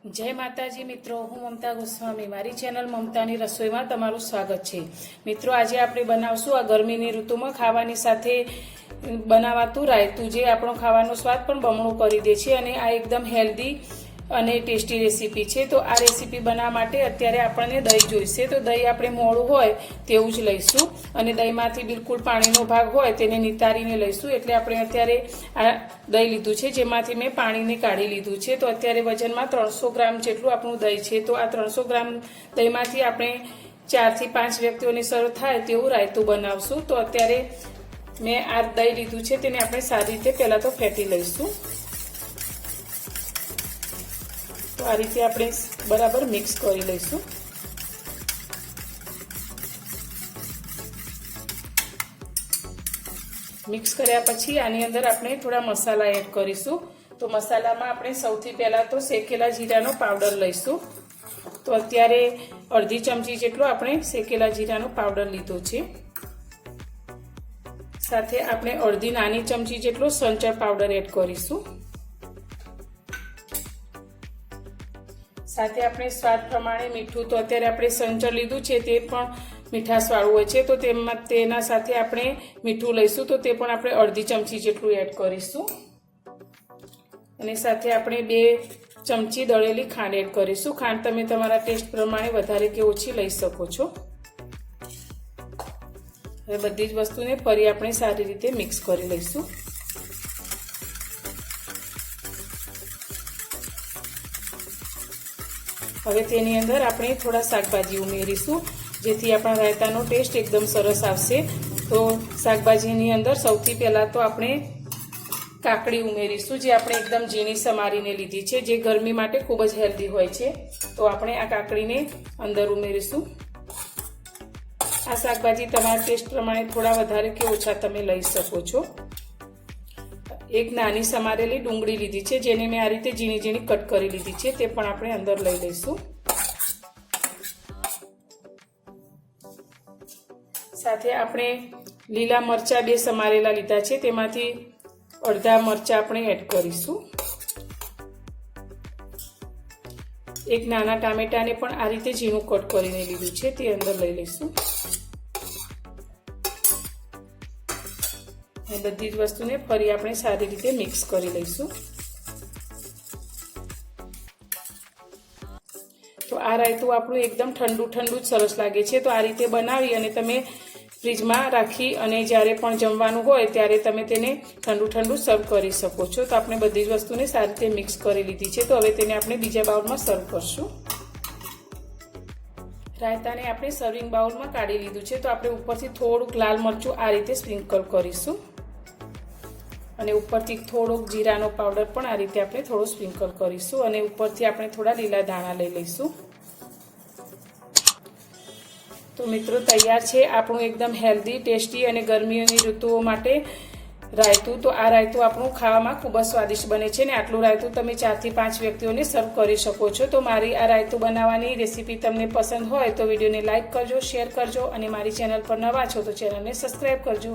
जय माताजी मित्रों, हूँ ममता गोस्वामी। मारी चेनल ममतानी रसोई में तमारुं स्वागत है। मित्रों, आज आपणे बनावशुं आ गर्मीनी ऋतुमां खावानी साथे बनावातुं रायतुं, जे आपणो खावानो स्वाद पण बमणो करी दे छे अने आ एकदम हेल्धी અને ટેસ્ટી રેસીપી છે। તો આ રેસીપી બનાવવા માટે અત્યારે આપણને દહીં જોઈશે। તો દહીં આપણે મોળું હોય તેવું જ લઈશું અને દહીંમાંથી બિલકુલ પાણીનો ભાગ હોય તેને નિતારીને લઈશું। એટલે આપણે અત્યારે આ દહીં લીધું છે, જેમાંથી મેં પાણીને કાઢી લીધું છે। તો અત્યારે વજનમાં 300 ગ્રામ જેટલું આપણું દહીં છે। તો આ 300 ગ્રામ દહીંમાંથી આપણે 4 થી 5 વ્યક્તિઓને સર્વ થાય તેવું રાયતું બનાવશું। તો અત્યારે મેં આ દહીં લીધું છે, તેને આપણે સારી રીતે પહેલાં તો ફેટી લઈશું। तो आ रीते आपणे बराबर मिक्स करी लईशुं। मिक्स कर्या पछी आनी अंदर आपणे थोड़ा मसाला एड करीशुं। तो मसालामां आपणे सौथी पहेला तो शेकेला जीरानो पाउडर लईशुं। तो अत्यारे अर्धी चमची जेटलो आपणे शेकेला जीरानो पाउडर लीधो छे। साथे आपणे अर्धी नानी चमची जेटलो संचर पाउडर एड करीशुं। साथे आपणे स्वाद प्रमाणे मीठું, तो अत्यारे आपणे संचर लीधुं छे ते पण मीठासवाळું હોય છે, तो તેના સાથે આપણે મીઠું લઈશું। તો તે પણ આપણે અડધી ચમચી જેટલું એડ કરીશું અને સાથે આપણે 2 ચમચી દળેલી ખાંડ એડ કરીશું। ખાંડ તમે તમારા ટેસ્ટ પ્રમાણે વધારે કે ઓછી લઈ શકો છો। હવે બધી જ વસ્તુને ફરી આપણે સારી રીતે મિક્સ કરી લઈશું। હવે તેની અંદર આપણે થોડા શાકભાજી ઉમેરીશું, જેથી આપણા રાયતાનો ટેસ્ટ એકદમ સરસ આવશે। તો શાકભાજીની અંદર સૌથી પહેલાં તો આપણે કાકડી ઉમેરીશું, જે આપણે એકદમ ઝીણી સમારીને લીધી છે, જે ગરમી માટે ખૂબ જ હેલ્ધી હોય છે। તો આપણે આ કાકડીને અંદર ઉમેરીશું। આ શાકભાજી તમારા ટેસ્ટ પ્રમાણે થોડા વધારે કે ઓછા તમે લઈ શકો છો। एक नानी समारेली डूंगળી લીધી છે, જેને મેં આ રીતે ઝીણી ઝીણી કટ કરી લીધી છે, તે પણ આપણે અંદર લઈ લઈશું। સાથે આપણે લીલા મરચા 2 સમારેલા લીધા છે, તેમાંથી અડધા મરચા આપણે એડ કરીશું। એક નાના ટામેટાને પણ આ રીતે ઝીણું કટ કરીને લીધું છે, તે અંદર લઈ લઈશું। बधी ज वस्तु ने फरी आपणे सारी रीते मिक्स करी लईशुं। तो आ रायतुं आपणुं एकदम ठंडू ठंडू ज सरस लागे छे। तो आ रीते बनावी अने तमे फ्रीजमां राखी अने ज्यारे पण जमवानुं होय त्यारे तमे तेने ठंडू ठंडू सर्व करी शको छो। तो आपणे बधी ज वस्तुने सारी रीते मिक्स करी लीधी छे। तो हवे तेने आपणे बीजा बाउलमां सर्व करशुं। रायताने आपणे सर्विंग बाउलमां काढी लीधुं छे। तो आपणे उपरथी थोडुंक लाल मरचुं आ रीते स्प्रिंकल करीशुं અને ઉપરથી થોડોક જીરાનો પાવડર પણ આ રીતે આપણે થોડો સ્પ્રિંકલ કરીશું અને ઉપરથી આપણે થોડા લીલા દાણા લઈ લઈશું। તો મિત્રો, તૈયાર છે આપણું એકદમ હેલ્ધી, ટેસ્ટી અને ગરમીની ઋતુઓ માટે રાયતું। તો આ રાયતું આપણું ખાવામાં ખૂબ જ સ્વાદિષ્ટ બને છે અને આટલું રાયતું તમે 4 થી 5 વ્યક્તિઓને સર્વ કરી શકો છો। તો મારી આ રાયતું બનાવવાની રેસીપી તમને પસંદ હોય તો વિડીયોને લાઇક કરજો, શેર કરજો અને મારી ચેનલ પર નવા છો તો ચેનલને સબસ્ક્રાઈબ કરજો।